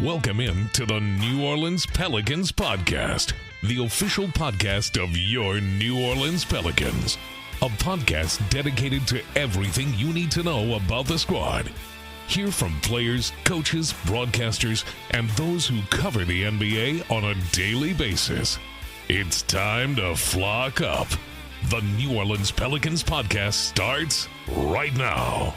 Welcome in to the New Orleans Pelicans Podcast, the official podcast of your New Orleans Pelicans. A podcast dedicated to everything you need to know about the squad. Hear from players, coaches, broadcasters, and those who cover the NBA on a daily basis. It's time to flock up. The New Orleans Pelicans Podcast starts right now.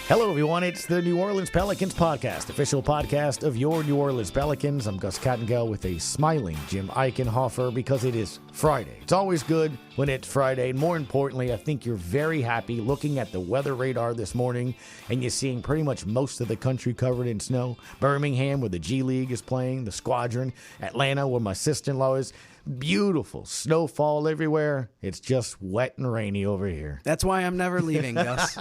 Hello, everyone. It's the New Orleans Pelicans Podcast, official podcast of your New Orleans Pelicans. I'm Gus Kattengell with a smiling Jim Eichenhofer because it is Friday. It's always good when it's Friday. And more importantly, I think you're very happy looking at the weather radar this morning and you're seeing pretty much most of the country covered in snow. Birmingham, where the G League is playing, the Squadron. Atlanta, where my sister-in-law is. Beautiful snowfall everywhere. It's just wet and rainy over here. That's why I'm never leaving, Gus.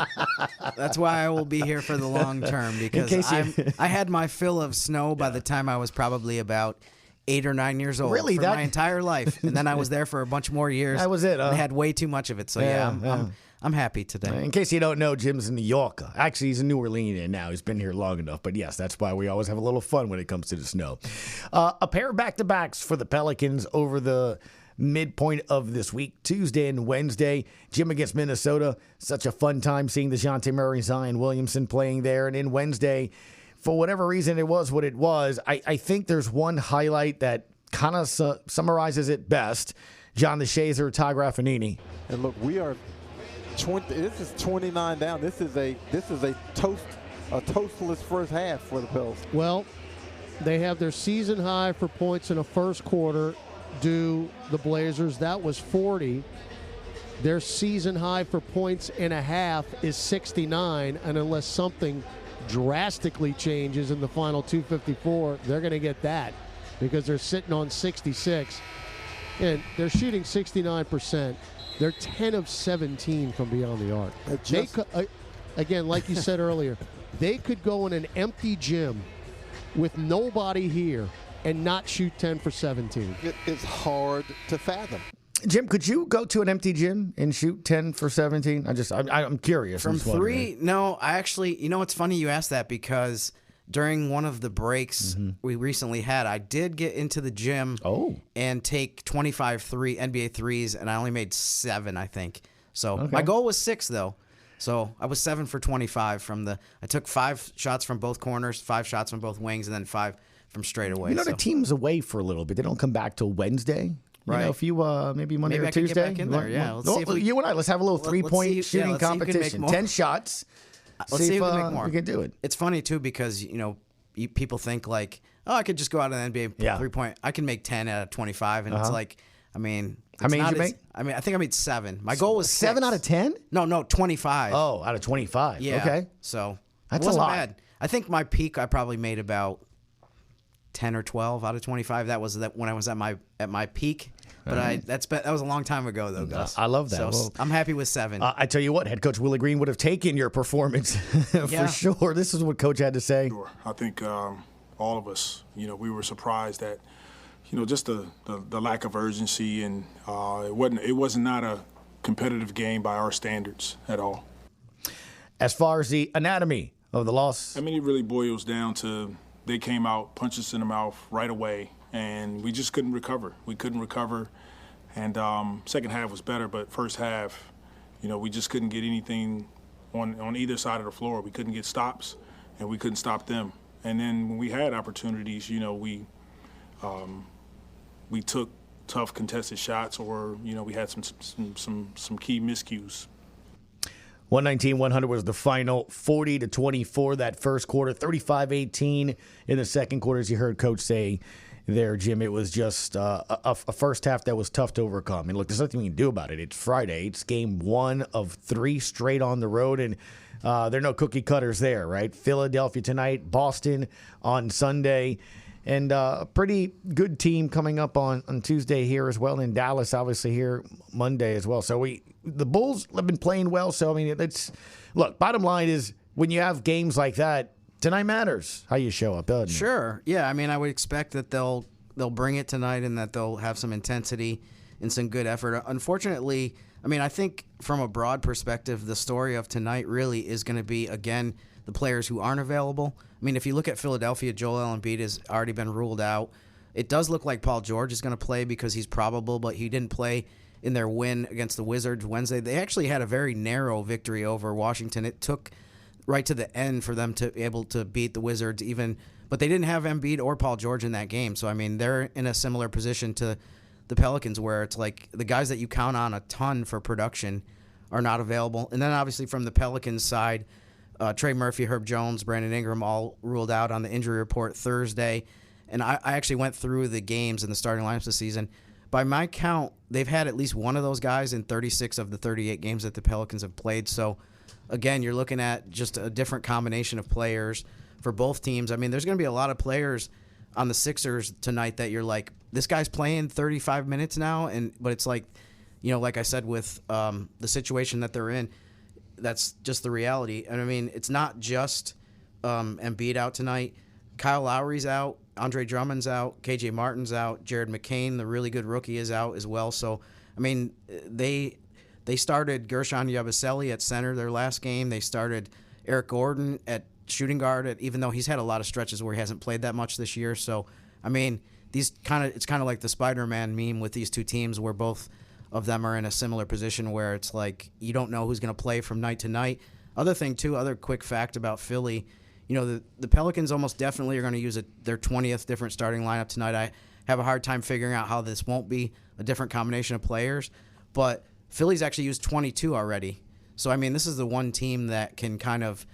That's why I will be here for the long term, because I had my fill of snow by the time I was probably about 8 or 9 years old. Really? For my entire life. And then I was there for a bunch more years. That was it, huh? I had way too much of it. So, I'm happy today. In case you don't know, Jim's a New Yorker. Actually, he's a New Orleanian now. He's been here long enough. But yes, that's why we always have a little fun when it comes to the snow. A pair of back-to-backs for the Pelicans over the midpoint of this week, Tuesday and Wednesday. Jim against Minnesota. Such a fun time seeing DeJounte Murray, Zion Williamson playing there. And then Wednesday, for whatever reason, it was what it was. I think there's one highlight that kind of summarizes it best. John the Shazer, Todd Raffanini. And look, we are... This is 29 down. This is a toastless first half for the Pels. Well, they have their season high for points in the first quarter due the Blazers. That was 40. Their season high for points in a half is 69, and unless something drastically changes in the final 2:54, they're going to get that because they're sitting on 66, and they're shooting 69%. They're 10 of 17 from beyond the arc. Again, like you said earlier, they could go in an empty gym with nobody here and not shoot 10 for 17. It's hard to fathom. Jim, could you go to an empty gym and shoot 10 for 17? I'm curious. From three? No, I actually, it's funny you asked that because during one of the breaks we recently had, I did get into the gym and take 25 NBA threes, and I only made 7, I think. So my goal was 6, though. So I was 7 for 25 I took 5 shots from both corners, 5 shots from both wings, and then 5 from straight away. The team's away for a little bit. They don't come back till Wednesday. Right. If you maybe Monday or I Tuesday. Get back in there. Yeah. You and I, let's have a little 3-point shooting competition. 10 shots. Let's see if we make more. We can do it. It's funny, too, because, people think like, I could just go out in the NBA 3-point. I can make 10 out of 25. And it's like, how many did you make? I think I made 7. My goal was 7 out of 10? No, 25. Oh, out of 25. Yeah. Okay. So that's it wasn't a lot. bad. I think my peak, I probably made about 10 or 12 out of 25. That was when I was at my peak. But that was a long time ago, though, Gus. I love that. So I'm happy with 7. I tell you what, head coach Willie Green would have taken your performance for sure. This is what Coach had to say. Sure. I think all of us, we were surprised at, just the lack of urgency, and it was not a competitive game by our standards at all. As far as the anatomy of the loss, it really boils down to they came out, punched us in the mouth right away. And we just couldn't recover. And second half was better, but first half, we just couldn't get anything on either side of the floor. We couldn't get stops, and we couldn't stop them. And then when we had opportunities, we took tough contested shots, or we had some key miscues. 119-100 was the final, 40-24 that first quarter, 35-18 in the second quarter, as you heard Coach say there, Jim. It was just a first half that was tough to overcome. And look, there's nothing we can do about it. It's Friday. It's game 1 of 3 straight on the road, and there are no cookie cutters there, right? Philadelphia tonight, Boston on Sunday, and a pretty good team coming up on Tuesday here as well, and Dallas obviously here Monday as well. So the Bulls have been playing well. So, look, bottom line is when you have games like that, tonight matters how you show up, doesn't it? Sure. Yeah, I would expect that they'll bring it tonight and that they'll have some intensity and some good effort. Unfortunately, I mean, I think from a broad perspective, the story of tonight really is going to be, again, the players who aren't available. I mean, if you look at Philadelphia, Joel Embiid has already been ruled out. It does look like Paul George is going to play because he's probable, but he didn't play in their win against the Wizards Wednesday. They actually had a very narrow victory over Washington. It took right to the end for them to be able to beat the Wizards but they didn't have Embiid or Paul George in that game. So, I mean, they're in a similar position to the Pelicans where it's like the guys that you count on a ton for production are not available. And then obviously from the Pelicans side, Trey Murphy, Herb Jones, Brandon Ingram all ruled out on the injury report Thursday. And I actually went through the games in the starting lineups this season. By my count, they've had at least one of those guys in 36 of the 38 games that the Pelicans have played. So, again, you're looking at just a different combination of players for both teams. I mean, there's going to be a lot of players on the Sixers tonight that you're like, this guy's playing 35 minutes now, but it's like, you know, like I said with the situation that they're in, that's just the reality. And I mean, it's not just Embiid out tonight. Kyle Lowry's out, Andre Drummond's out, KJ Martin's out, Jared McCain, the really good rookie, is out as well. So, I mean, they started Gershon Yabusele at center their last game. They started Eric Gordon at shooting guard, even though he's had a lot of stretches where he hasn't played that much this year. So, I mean, it's kind of like the Spider-Man meme with these two teams where both of them are in a similar position where it's like you don't know who's going to play from night to night. Other quick fact about Philly, you know, the Pelicans almost definitely are going to use their 20th different starting lineup tonight. I have a hard time figuring out how this won't be a different combination of players, but Philly's actually used 22 already. So, I mean, this is the one team that can kind of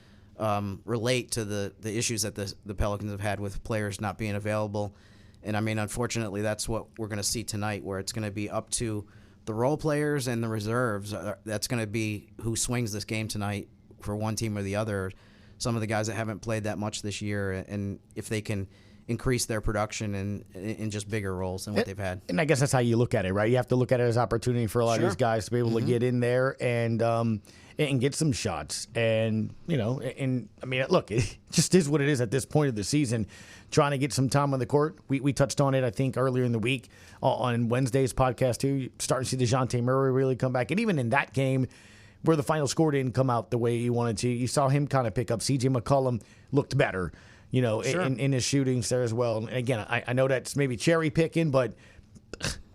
relate to the issues that the Pelicans have had with players not being available. And, I mean, unfortunately, that's what we're going to see tonight, where it's going to be up to the role players and the reserves. That's going to be who swings this game tonight for one team or the other. Some of the guys that haven't played that much this year, and if they can increase their production in just bigger roles than what they've had. And I guess that's how you look at it, right? You have to look at it as opportunity for a lot of these guys to be able to get in there and get some shots. And, you know, and I mean, look, it just is what it is at this point of the season, trying to get some time on the court. We touched on it, I think, earlier in the week on Wednesday's podcast, too. You start to see DeJounte Murray really come back. And even in that game, where the final score didn't come out the way you wanted to, you saw him kind of pick up. C.J. McCollum looked better, you know, in his shootings there as well. And again, I know that's maybe cherry picking, but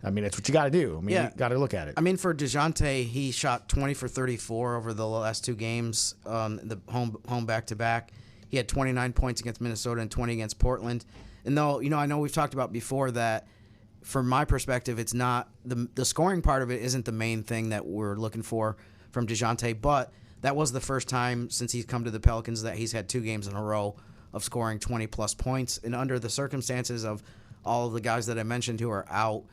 I mean, that's what you got to do. I mean, you got to look at it. I mean, for DeJounte, he shot 20 for 34 over the last two games, the home back-to-back. He had 29 points against Minnesota and 20 against Portland. And though, you know, I know we've talked about before that, from my perspective, it's not the scoring part of it isn't the main thing that we're looking for from DeJounte, but that was the first time since he's come to the Pelicans that he's had 2 games in a row of scoring 20-plus points. And under the circumstances of all of the guys that I mentioned who are out,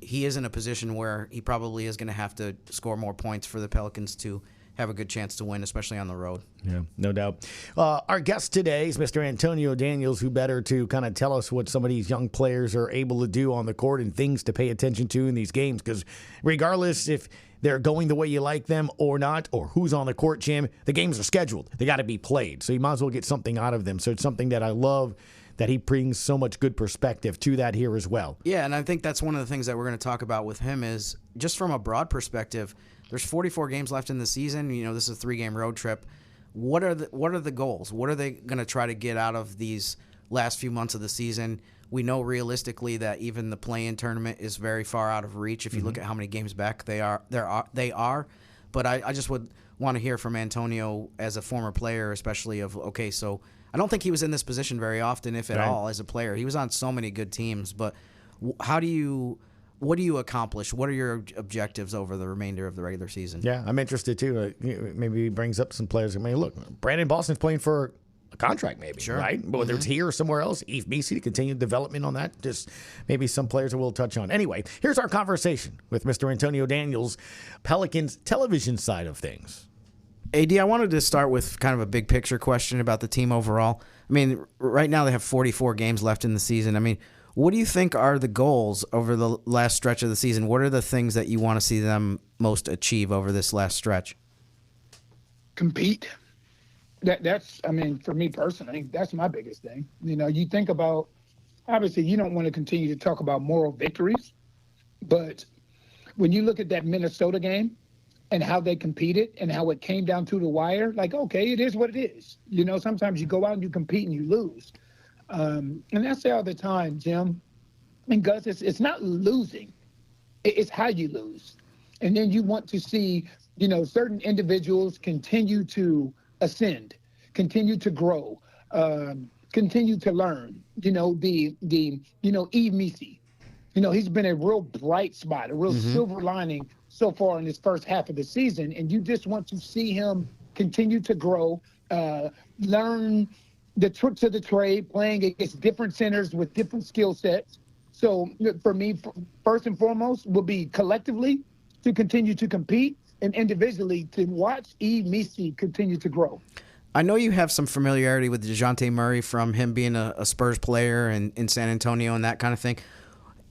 he is in a position where he probably is going to have to score more points for the Pelicans to have a good chance to win, especially on the road. Yeah, no doubt. Our guest today is Mr. Antonio Daniels, who better to kind of tell us what some of these young players are able to do on the court and things to pay attention to in these games. Because regardless if they're going the way you like them or not, or who's on the court, Jim, the games are scheduled. They got to be played. So you might as well get something out of them. So it's something that I love, that he brings so much good perspective to that here as well. Yeah, and I think that's one of the things that we're going to talk about with him is just from a broad perspective, there's 44 games left in the season. You know, this is a 3-game road trip. What are the goals? What are they going to try to get out of these last few months of the season? We know realistically that even the play-in tournament is very far out of reach if you look at how many games back they are. But I just would want to hear from Antonio as a former player, especially of, okay, so I don't think he was in this position very often, if at all, as a player. He was on so many good teams, but what do you accomplish? What are your objectives over the remainder of the regular season? Yeah, I'm interested too. Maybe he brings up some players. I mean, look, Brandon Boston's playing for a contract, maybe, right? But whether it's here or somewhere else, Eve BC to continue development on that. Just maybe some players that we'll touch on. Anyway, here's our conversation with Mr. Antonio Daniels, Pelicans television side of things. AD, I wanted to start with kind of a big picture question about the team overall. I mean, right now they have 44 games left in the season. I mean, what do you think are the goals over the last stretch of the season? What are the things that you want to see them most achieve over this last stretch? Compete. That's, I mean, for me personally, that's my biggest thing. You know, you think about, obviously you don't want to continue to talk about moral victories, but when you look at that Minnesota game, and how they competed and how it came down to the wire, like, okay, it is what it is. You know, sometimes you go out and you compete and you lose. And I say all the time, Jim, I mean, Gus, it's not losing. It's how you lose. And then you want to see, you know, certain individuals continue to ascend, continue to grow, continue to learn. You know, Yves Missi, you know, he's been a real bright spot, a real silver lining so far in this first half of the season. And you just want to see him continue to grow, learn the tricks of the trade, playing against different centers with different skill sets. So for me, first and foremost, will be collectively to continue to compete and individually to watch Yves Missi continue to grow. I know you have some familiarity with DeJounte Murray from him being a Spurs player and in San Antonio and that kind of thing.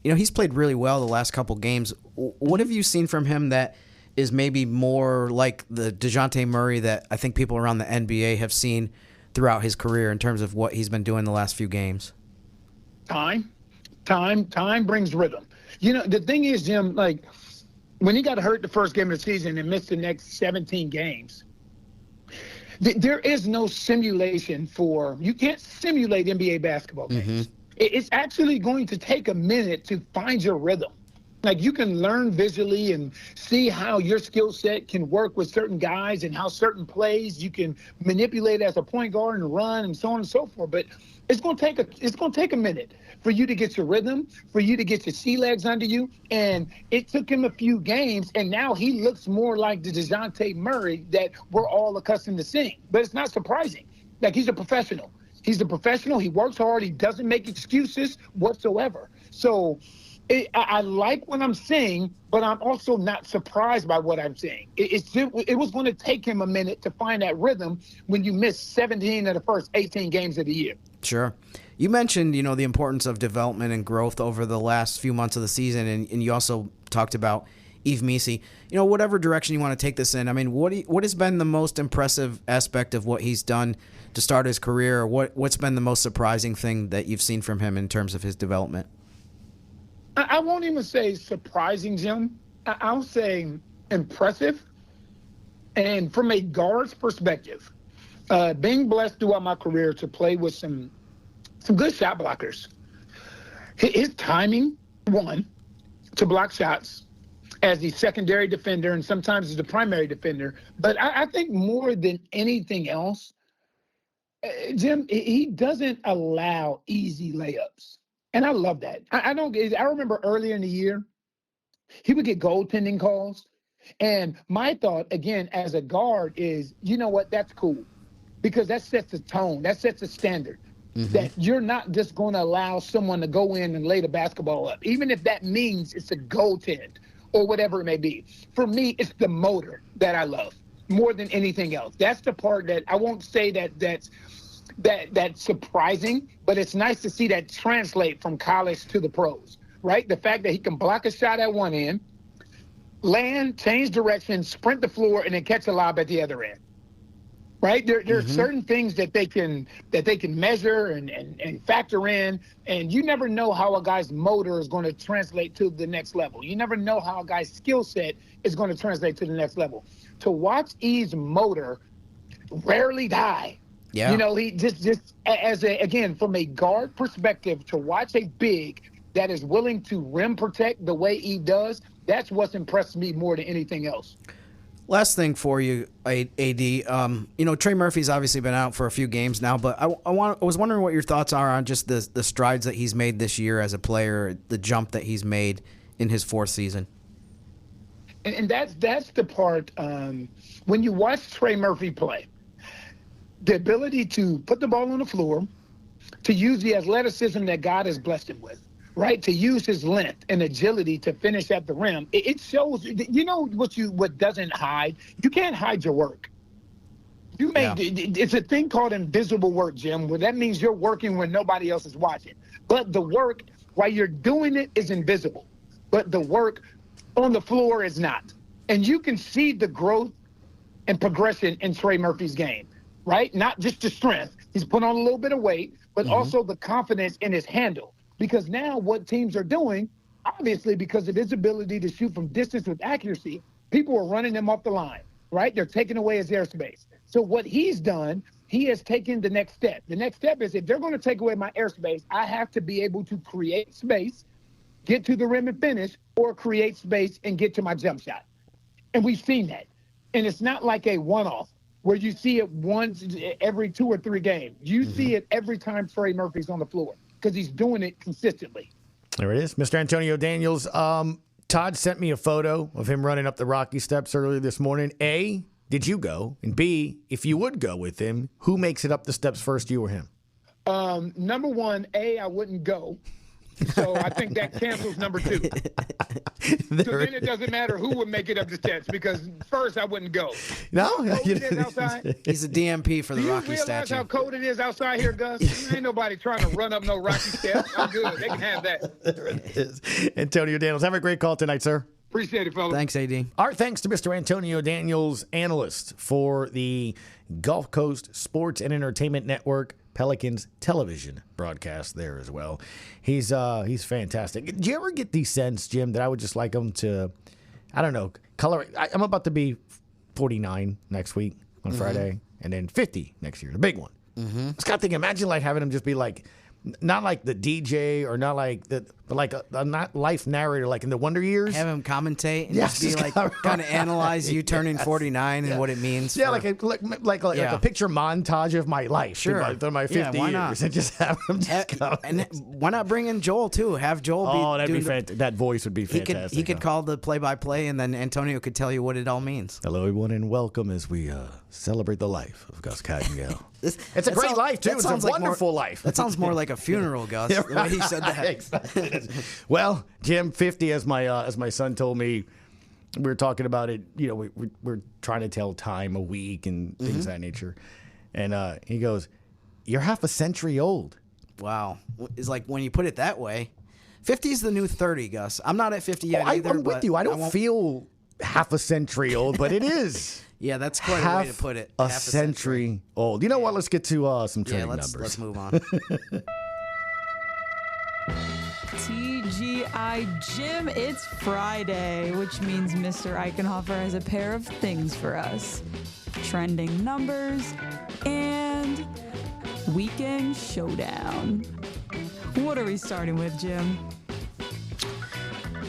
You know, he's played really well the last couple games. What have you seen from him that is maybe more like the DeJounte Murray that I think people around the NBA have seen throughout his career in terms of what he's been doing the last few games? Time brings rhythm. You know, the thing is, Jim, like when he got hurt the first game of the season and missed the next 17 games, there is no simulation you can't simulate NBA basketball games. It's actually going to take a minute to find your rhythm. Like you can learn visually and see how your skill set can work with certain guys and how certain plays you can manipulate as a point guard and run and so on and so forth. But it's going to take a minute for you to get your rhythm, for you to get your sea legs under you. And it took him a few games, and now he looks more like the DeJounte Murray that we're all accustomed to seeing. But it's not surprising. Like he's a professional. He's a professional. He works hard. He doesn't make excuses whatsoever. So I like what I'm seeing, but I'm also not surprised by what I'm seeing. It was going to take him a minute to find that rhythm when you miss 17 of the first 18 games of the year. Sure. You mentioned, you know, the importance of development and growth over the last few months of the season, and you also talked about Yves Missi. You know, whatever direction you want to take this in, I mean, what has been the most impressive aspect of what he's done to start his career, or what's been the most surprising thing that you've seen from him in terms of his development? I won't even say surprising, Jim. I'll say impressive. And from a guard's perspective, being blessed throughout my career to play with some good shot blockers. His timing, one, to block shots as the secondary defender and sometimes as the primary defender. But I think more than anything else, Jim, he doesn't allow easy layups. And I love that. I remember earlier in the year, he would get goaltending calls. And my thought, again, as a guard is, you know what, that's cool. Because that sets a tone. That sets a standard. That you're not just going to allow someone to go in and lay the basketball up, even if that means it's a goaltend or whatever it may be. For me, it's the motor that I love more than anything else. That's the part that I won't say that's surprising, but it's nice to see that translate from college to the pros, right? The fact that he can block a shot at one end, land, change direction, sprint the floor, and then catch a lob at the other end. Right? There are certain things that they can measure and factor in, and you never know how a guy's motor is going to translate to the next level. You never know how a guy's skill set is going to translate to the next level. To watch Yves' motor rarely die. Yeah. You know, he just again, from a guard perspective, to watch a big that is willing to rim protect the way he does, that's what's impressed me more than anything else. Last thing for you, AD. You know, Trey Murphy's obviously been out for a few games now, but I was wondering what your thoughts are on just the strides that he's made this year as a player, the jump that he's made in his fourth season. And that's the part when you watch Trey Murphy play, the ability to put the ball on the floor, to use the athleticism that God has blessed him with. Right, to use his length and agility to finish at the rim. It shows, you know, what doesn't hide. You can't hide your work. It's a thing called invisible work, Jim, where that means you're working when nobody else is watching. But the work, while you're doing it, is invisible. But the work on the floor is not. And you can see the growth and progression in Trey Murphy's game, right? Not just the strength. He's put on a little bit of weight, but also the confidence in his handle. Because now what teams are doing, obviously because of his ability to shoot from distance with accuracy, people are running him off the line, right? They're taking away his airspace. So what he's done, he has taken the next step. The next step is if they're going to take away my airspace, I have to be able to create space, get to the rim and finish, or create space and get to my jump shot. And we've seen that. And it's not like a one-off where you see it once every 2 or 3 games. You see it every time Trey Murphy's on the floor because he's doing it consistently. There it is, Mr. Antonio Daniels. Todd sent me a photo of him running up the Rocky steps earlier this morning. A, did you go? And B, if you would go with him, who makes it up the steps first, you or him? Number one, I wouldn't go. So I think that cancels number 2. So then it doesn't matter who would make it up the steps because first I wouldn't go. No? He's He's a DMP for the Rocky realize statue. how cold it is outside here, Gus? Ain't nobody trying to run up no Rocky steps. I'm good. They can have that. There it is. Antonio Daniels, have a great call tonight, sir. Appreciate it, fellas. Thanks, AD. Our thanks to Mr. Antonio Daniels, analyst for the Gulf Coast Sports and Entertainment Network Pelicans television broadcast there as well. He's fantastic. Did you ever get the sense, Jim, that I would just like him to, I don't know, color? I'm about to be 49 next week on Friday, and then 50 next year, the big one. I was kind of thinking, imagine like having him just be like, not like the DJ or not like the, but like a not life narrator like in the Wonder Years. Have him commentate and Yes, just be like, kind of analyze you turning 49 and what it means. Yeah, for, like a picture montage of my life. Sure. Through my 50 why years. not? And just have him just come. And why not bring in Joel, too? Have Joel be Oh, that'd be doing fantastic. That voice would be fantastic. He could call the play-by-play, and then Antonio could tell you what it all means. Hello, everyone, and welcome as we celebrate the life of Gus Kattengell. It's a That great sounds- life, too. that It's a sounds like wonderful life. That sounds more like a funeral, Gus, the way he said that. Exactly. Well, Jim, 50, as my son told me, we were talking about it. You know, we're trying to tell time a week and things of that nature. And he goes, "You're half a century old." Wow. It's like when you put it that way, 50 is the new 30, Gus. I'm not at 50 yet either. I'm with but you. I don't won't- feel half a century old, but it is. Yeah, that's quite a way to put it. A Half century old. You know what? Let's get to some Yeah, trending let's numbers. move on. TGI Jim, it's Friday, which means Mr. Eichenhofer has a pair of things for us. Trending numbers and weekend showdown. What are we starting with, Jim?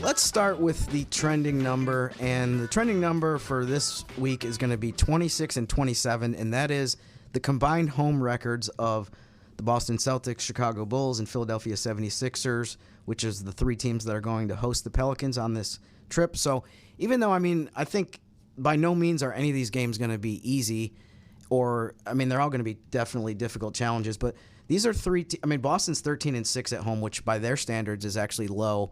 Let's start with the trending number, and the trending number for this week is going to be 26 and 27, and that is the combined home records of the Boston Celtics, Chicago Bulls, and Philadelphia 76ers, which is the 3 teams that are going to host the Pelicans on this trip. So even though, I think by no means are any of these games going to be easy, or, they're all going to be definitely difficult challenges, but these are 3 Boston's 13-6 at home, which by their standards is actually low.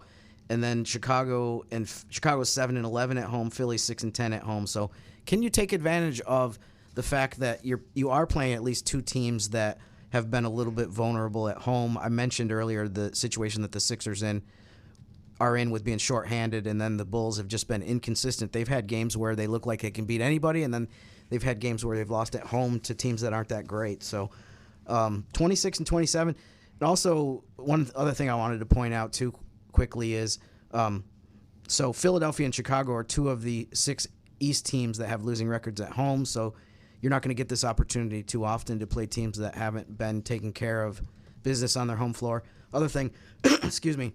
And then Chicago's 7-11 at home, Philly's 6-10 at home. So can you take advantage of the fact that you are playing at least 2 teams that have been a little bit vulnerable at home? I mentioned earlier the situation that the Sixers are in with being shorthanded, and then the Bulls have just been inconsistent. They've had games where they look like they can beat anybody, and then they've had games where they've lost at home to teams that aren't that great. So 26 and 27. And also, one other thing I wanted to point out too quickly is so Philadelphia and Chicago are 2 of the 6 East teams that have losing records at home, so you're not going to get this opportunity too often to play teams that haven't been taking care of business on their home floor. Other thing, excuse me,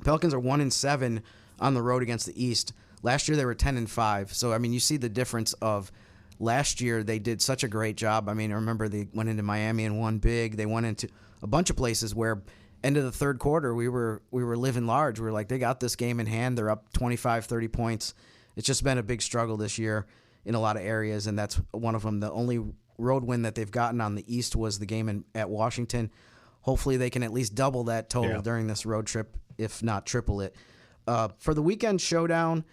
Pelicans are 1-7 on the road against the East. Last year they were 10-5, so you see the difference of last year they did such a great job. I remember they went into Miami and won big. They went into a bunch of places where end of the third quarter, we were living large. We were like, they got this game in hand. They're up 25, 30 points. It's just been a big struggle this year in a lot of areas, and that's one of them. The only road win that they've gotten on the East was the game at Washington. Hopefully they can at least double that total during this road trip, if not triple it. For the weekend showdown,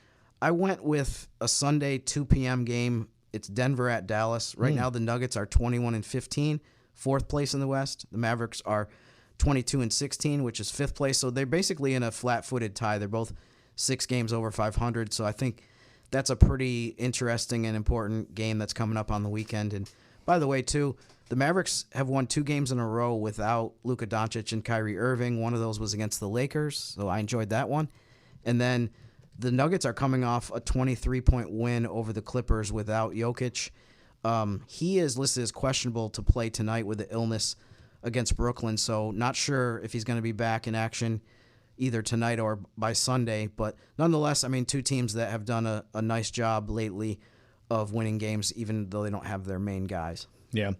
I went with a Sunday 2 p.m. game. It's Denver at Dallas. Right now the Nuggets are 21-15, 4th place in the West. The Mavericks are 22-16, which is 5th place. So they're basically in a flat-footed tie. They're both 6 games over 500. So I think that's a pretty interesting and important game that's coming up on the weekend. And by the way, too, the Mavericks have won 2 games in a row without Luka Doncic and Kyrie Irving. One of those was against the Lakers, so I enjoyed that one. And then The Nuggets are coming off a 23-point win over the Clippers without Jokic. He is listed as questionable to play tonight with the illness against Brooklyn, so not sure if he's going to be back in action either tonight or by Sunday. But nonetheless, I mean, two teams that have done a nice job lately of winning games, even though they don't have their main guys. Yeah.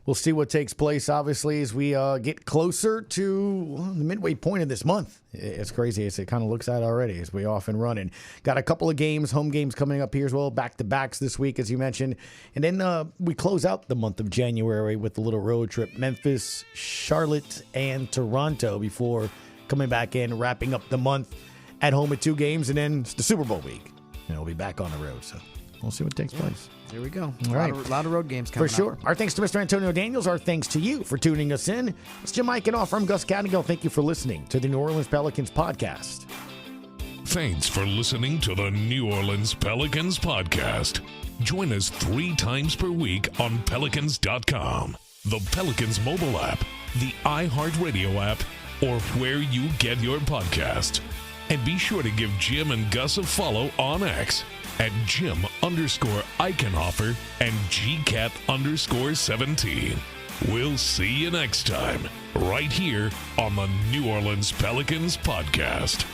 We'll see what takes place, obviously, as we get closer to the midway point of this month. It's crazy as it kind of looks at already as we off and running. Got a couple of games, home games coming up here as well, back-to-backs this week, as you mentioned. And then we close out the month of January with a little road trip, Memphis, Charlotte, and Toronto before coming back in, wrapping up the month at home with 2 games, and then it's the Super Bowl week. And we'll be back on the road, so we'll see what takes place. There we go. All right. A lot of road games coming For sure. up. Our thanks to Mr. Antonio Daniels. Our thanks to you for tuning us in. It's Jim Eichenhofer from Gus Kattengell. Thank you for listening to the New Orleans Pelicans Podcast. Thanks for listening to the New Orleans Pelicans Podcast. Join us 3 times per week on Pelicans.com, the Pelicans mobile app, the iHeartRadio app, or where you get your podcasts. And be sure to give Jim and Gus a follow on X at Jim_Eichenhofer and GCat_17. We'll see you next time, right here on the New Orleans Pelicans Podcast.